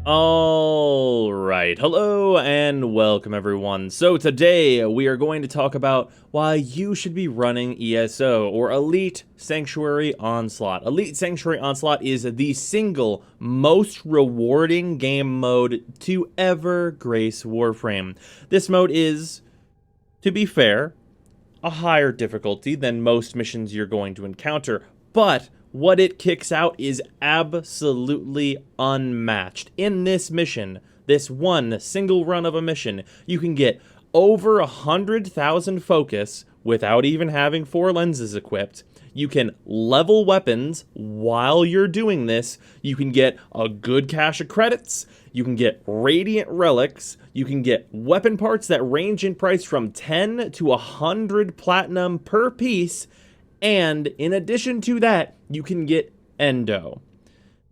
All right, hello and welcome everyone. So today we are going to talk about why you should be running ESO, or Elite Sanctuary Onslaught. Elite Sanctuary Onslaught is the single most rewarding game mode to ever grace Warframe. This mode is, to be fair, a higher difficulty than most missions you're going to encounter, but what it kicks out is absolutely unmatched. In this mission, this one single run of a mission, you can get over 100,000 focus without even having 4 lenses equipped. You can level weapons while you're doing this. You can get a good cache of credits. You can get radiant relics. You can get weapon parts that range in price from 10 to 100 platinum per piece. And in addition to that, you can get endo.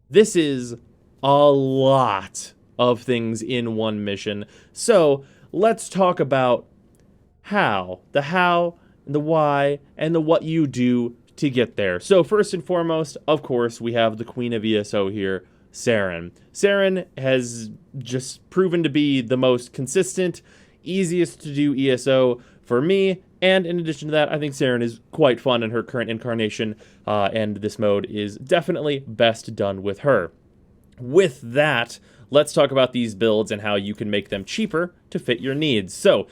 This is a lot of things in one mission. So let's talk about the how, and the why, and the what you do to get there. So first and foremost, of course, we have the queen of ESO here, Saren. Saren has just proven to be the most consistent, easiest to do ESO for me. And in addition to that, I think Saren is quite fun in her current incarnation, and this mode is definitely best done with her. With that, let's talk about these builds and how you can make them cheaper to fit your needs. So,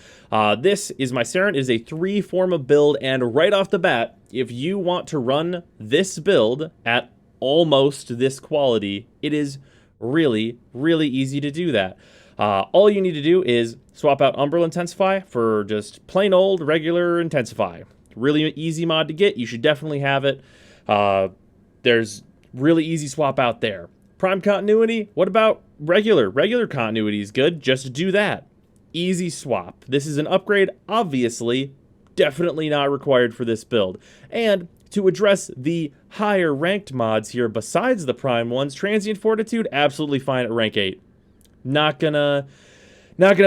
this is my Saren. It is a 3-forma build, and right off the bat, if you want to run this build at almost this quality, it is really, really easy to do that. All you need to do is swap out Umbral Intensify for just plain old regular Intensify. Really easy mod to get. You should definitely have it. There's really easy swap out there. Prime Continuity, what about regular? Regular Continuity is good. Just do that. Easy swap. This is an upgrade, obviously. Definitely not required for this build. And to address the higher ranked mods here besides the Prime ones, Transient Fortitude, absolutely fine at rank 8. Not gonna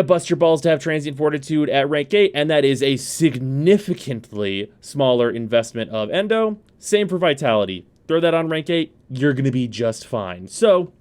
bust your balls to have Transient Fortitude at rank 8, and that is a significantly smaller investment of endo. Same for Vitality. Throw that on rank 8, you're gonna be just fine. So,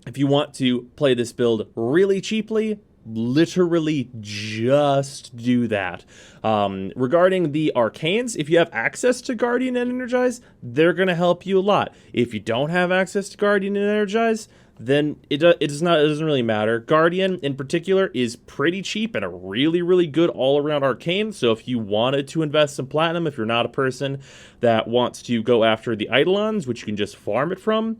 if you want to play this build really cheaply, literally just do that. Regarding the Arcanes, if you have access to Guardian and Energize, they're gonna help you a lot. If you don't have access to Guardian and Energize, then it doesn't really matter. Guardian, in particular, is pretty cheap and a really, really good all-around arcane, so if you wanted to invest some platinum, if you're not a person that wants to go after the Eidolons, which you can just farm it from,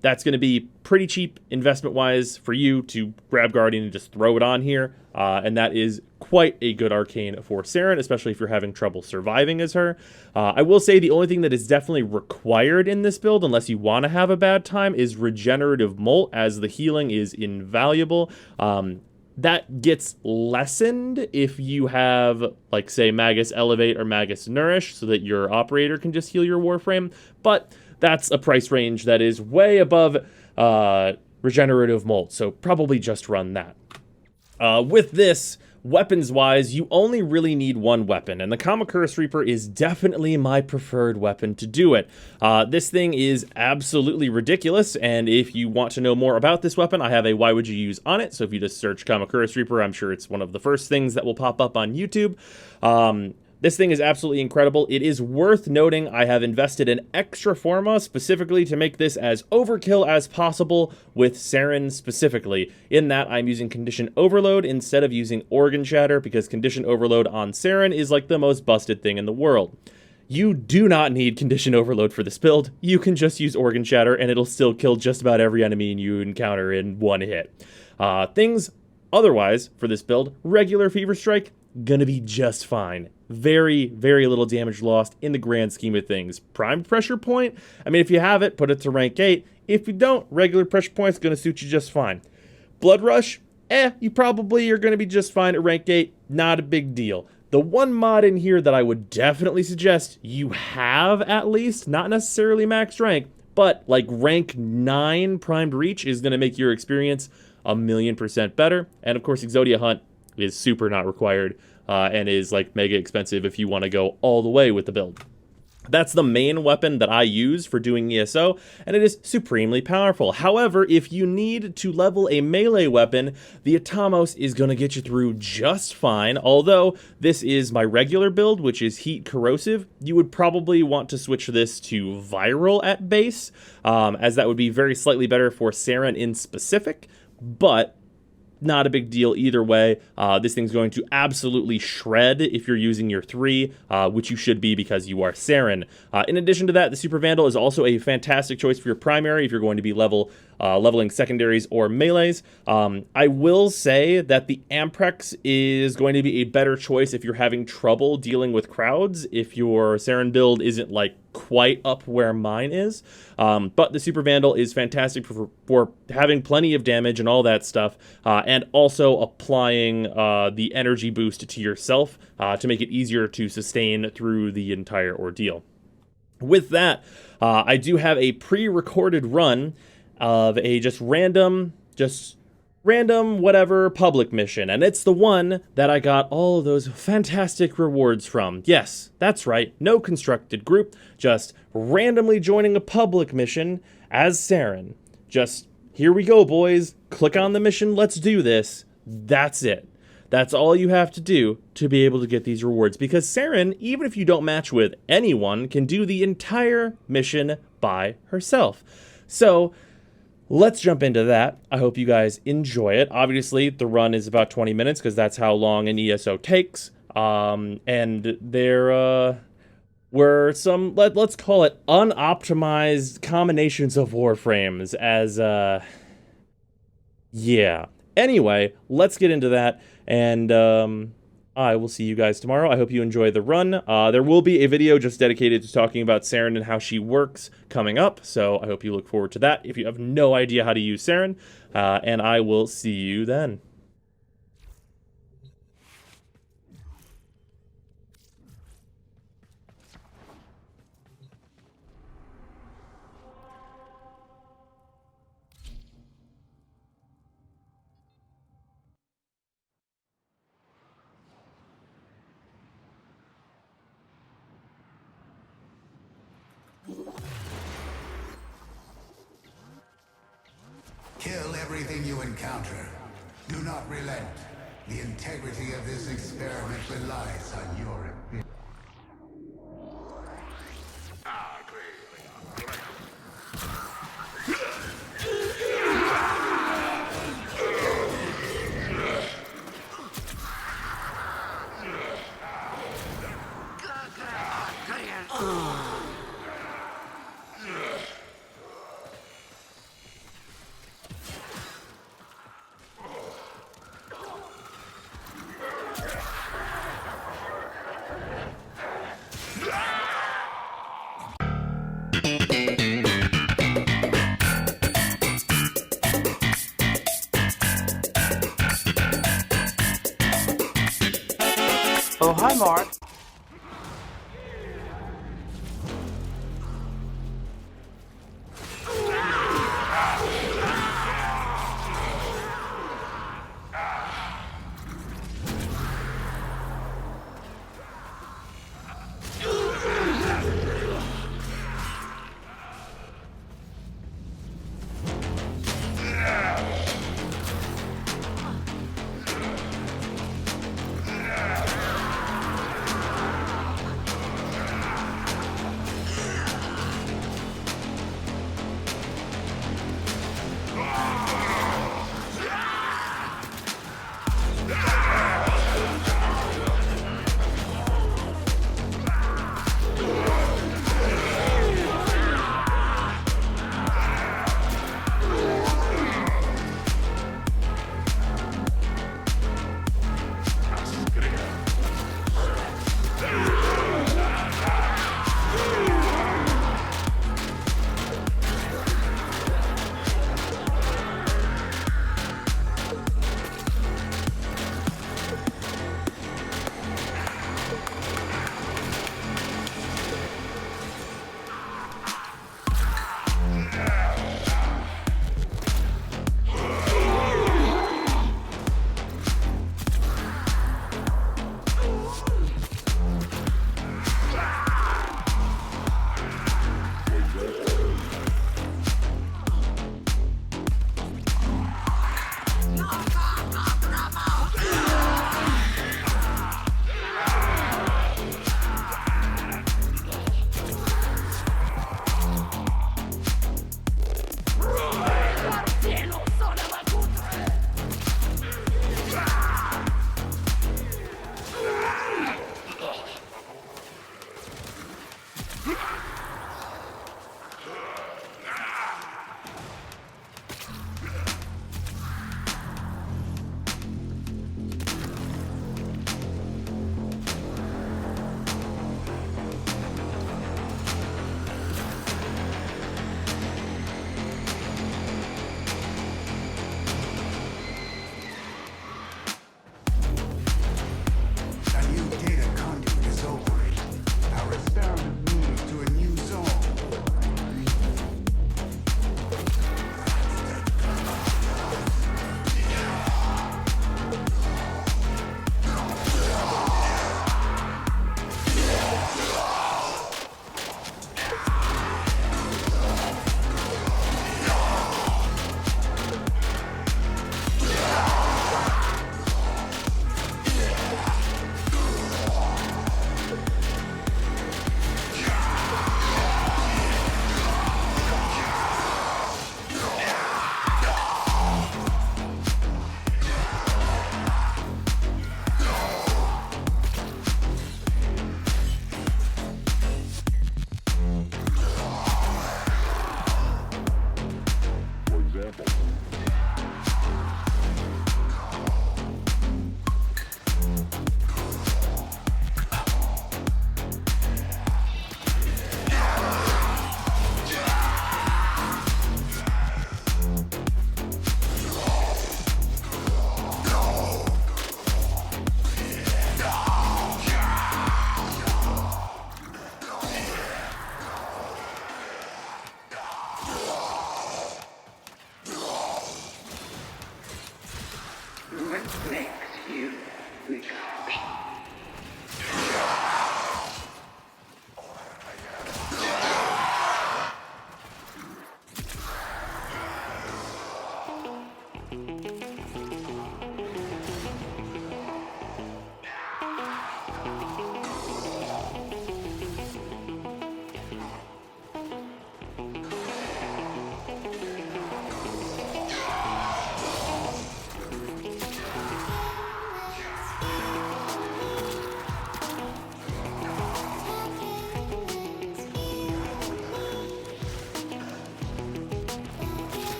that's going to be pretty cheap investment-wise for you to grab Guardian and just throw it on here, and that is quite a good arcane for Saren, especially if you're having trouble surviving as her. I will say the only thing that is definitely required in this build, unless you want to have a bad time, is Regenerative Molt, as the healing is invaluable. That gets lessened if you have, like, say, Magus Elevate or Magus Nourish, so that your operator can just heal your Warframe, but that's a price range that is way above Regenerative Molt, so probably just run that. With this, weapons-wise, you only really need one weapon, and the Kamakura Reaper is definitely my preferred weapon to do it. This thing is absolutely ridiculous, and if you want to know more about this weapon, I have a Why Would You Use on it, so if you just search Kamakura Reaper, I'm sure it's one of the first things that will pop up on YouTube. This thing is absolutely incredible. It is worth noting I have invested in extra forma specifically to make this as overkill as possible with Saren specifically, in that I'm using Condition Overload instead of using Organ Shatter, because Condition Overload on Saren is like the most busted thing in the world. You do not need Condition Overload for this build. You can just use Organ Shatter and it'll still kill just about every enemy you encounter in one hit. Things otherwise for this build, regular Fever Strike, gonna be just fine. Very, very little damage lost in the grand scheme of things. Prime Pressure Point, I mean, if you have it, put it to rank 8. If you don't, regular Pressure Point's gonna suit you just fine. Blood Rush, you probably are gonna be just fine at rank 8. Not a big deal. The one mod in here that I would definitely suggest you have at least, not necessarily max rank, but like rank 9 Primed Reach is gonna make your experience 1,000,000% better. And of course, Exodia Hunt is super not required, and is like mega expensive if you want to go all the way with the build. That's the main weapon that I use for doing ESO, and it is supremely powerful. However, if you need to level a melee weapon, the Atomos is going to get you through just fine. Although this is my regular build, which is heat corrosive, you would probably want to switch this to viral at base, as that would be very slightly better for Saren in specific, but not a big deal either way. This thing's going to absolutely shred if you're using your 3, which you should be because you are Saren. In addition to that, the Super Vandal is also a fantastic choice for your primary if you're going to be leveling secondaries or melees. I will say that the Amprex is going to be a better choice if you're having trouble dealing with crowds, if your Saren build isn't like quite up where mine is. But the Super Vandal is fantastic for having plenty of damage and all that stuff, and also applying the energy boost to yourself to make it easier to sustain through the entire ordeal. With that, I do have a pre-recorded run of a just random whatever public mission, and it's the one that I got all of those fantastic rewards from. Yes, that's right, no constructed group, just randomly joining a public mission as Saren. Just, here we go, boys, click on the mission, let's do this. That's it. That's all you have to do to be able to get these rewards, because Saren, even if you don't match with anyone, can do the entire mission by herself. So let's jump into that. I hope you guys enjoy it. Obviously, the run is about 20 minutes because that's how long an ESO takes. And there were some, let's call it unoptimized combinations of Warframes as, yeah. Anyway, let's get into that, and I will see you guys tomorrow. I hope you enjoy the run. There will be a video just dedicated to talking about Saren and how she works coming up, so I hope you look forward to that if you have no idea how to use Saren, and I will see you then. Kill everything you encounter. Do not relent. The integrity of this experiment relies on your ability. Oh, hi, Mark.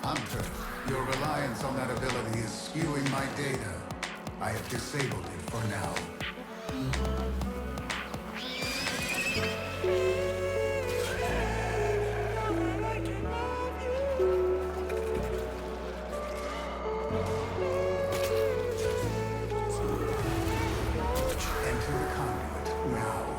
Hunter, your reliance on that ability is skewing my data. I have disabled it for now. Enter the conduit now.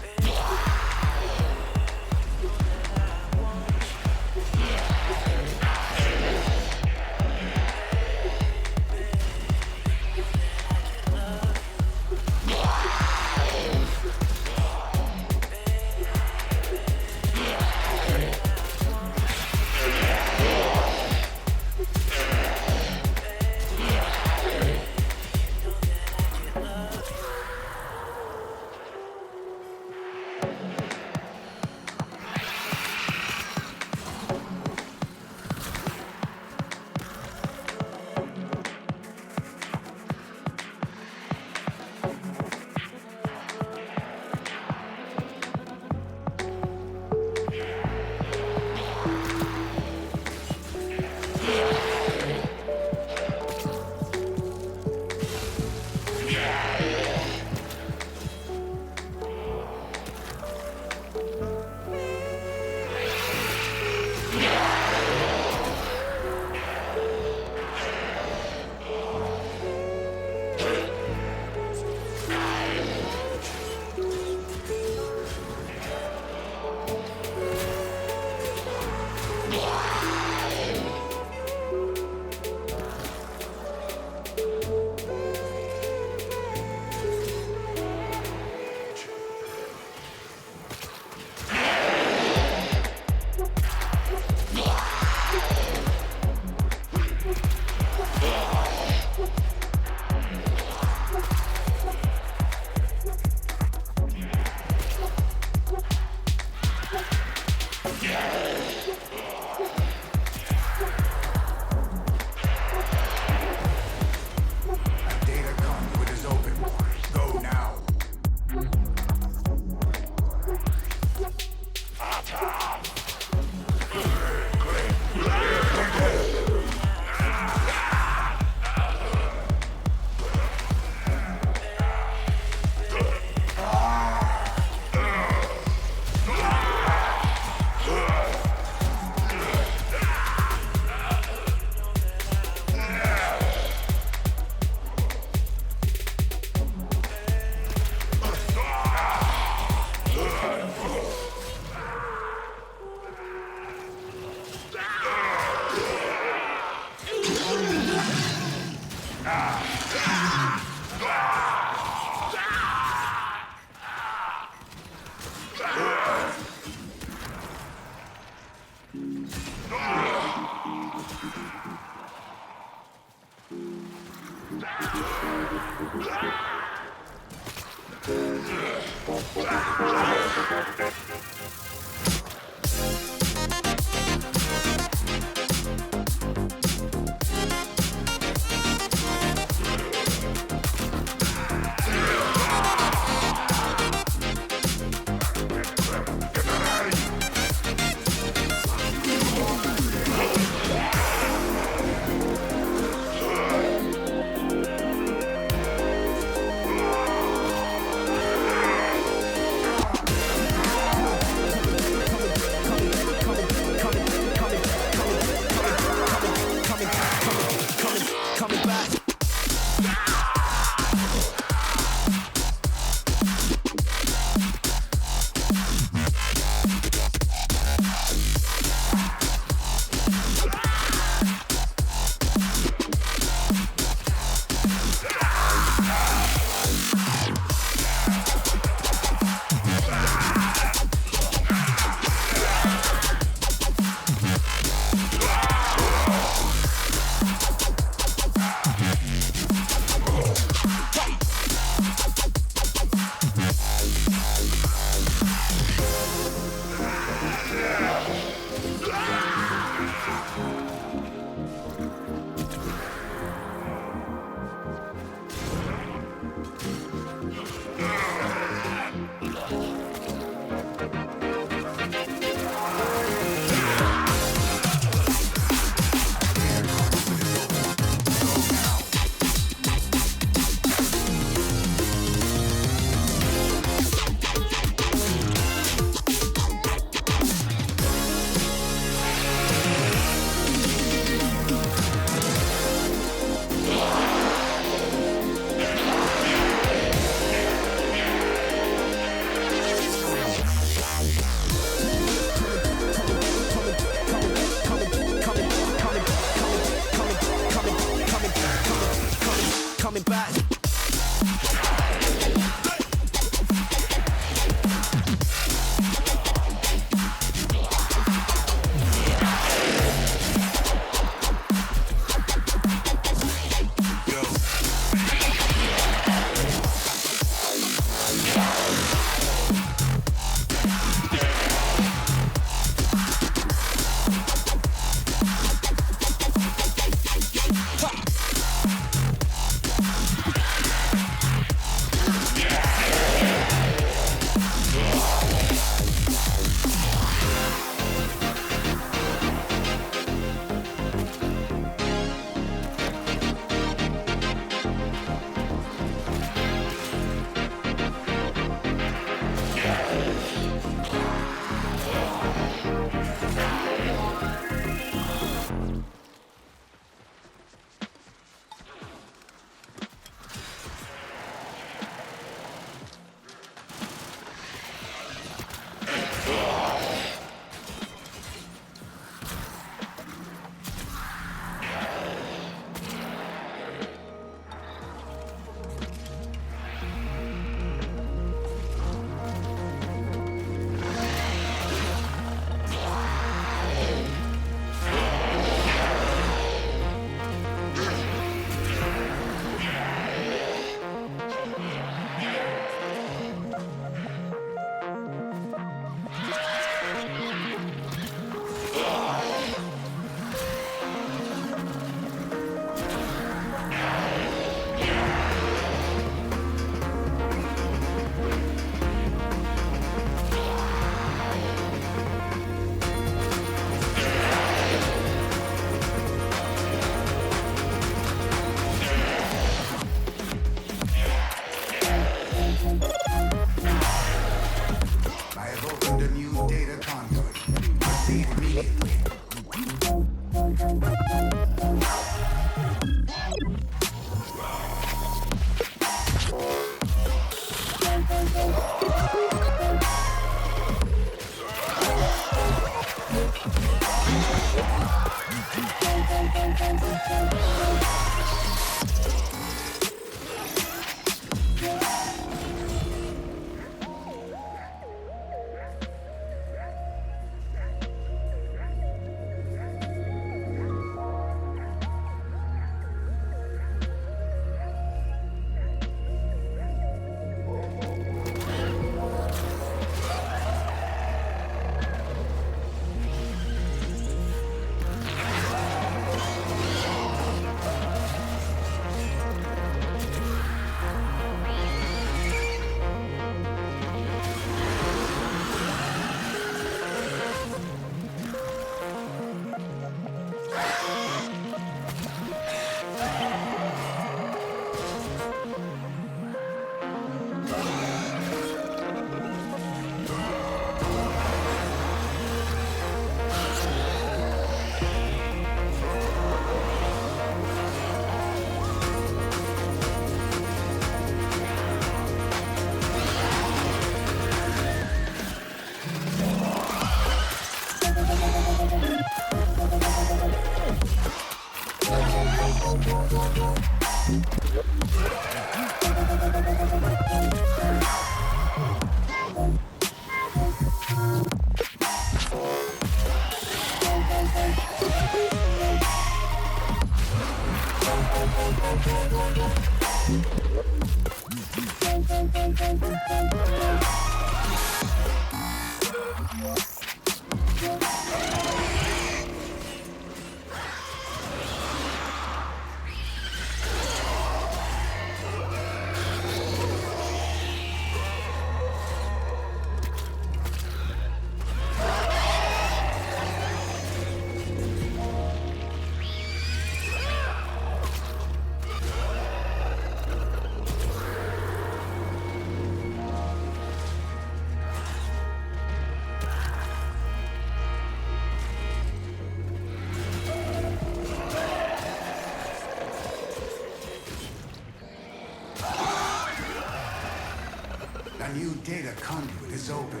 A new data conduit is open.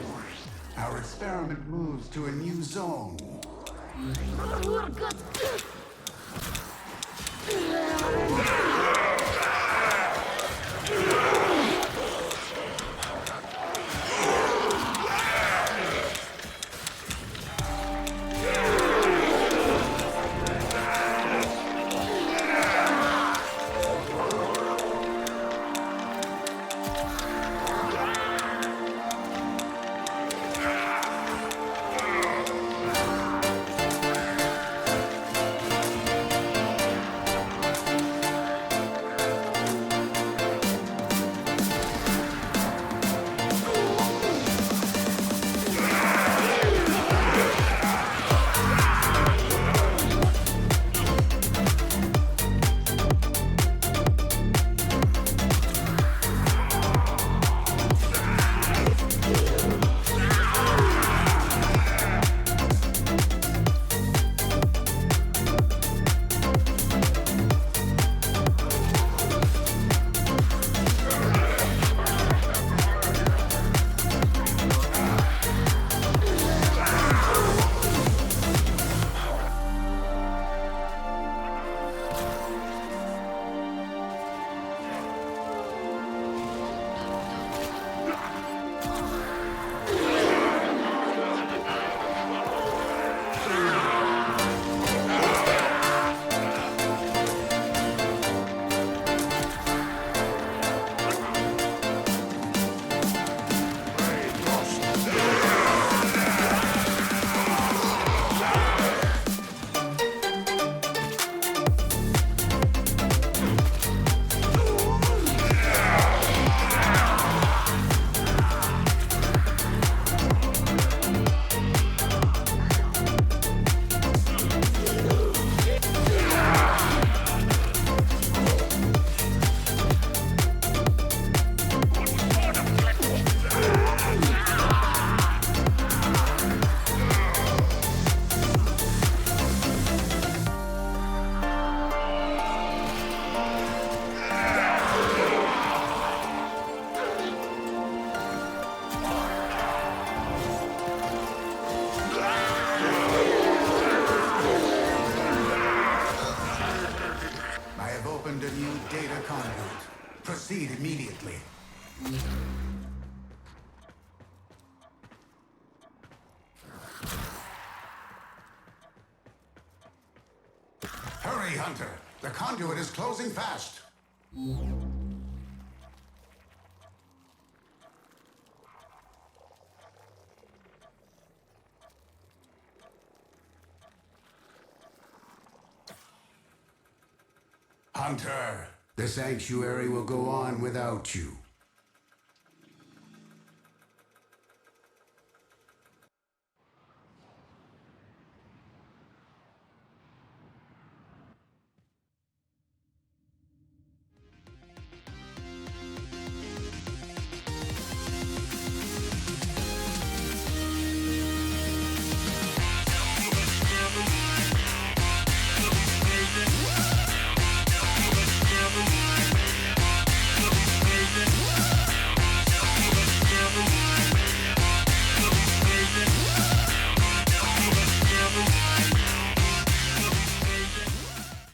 Our experiment moves to a new zone. Hurry, Hunter! The conduit is closing fast! Hunter, the sanctuary will go on without you.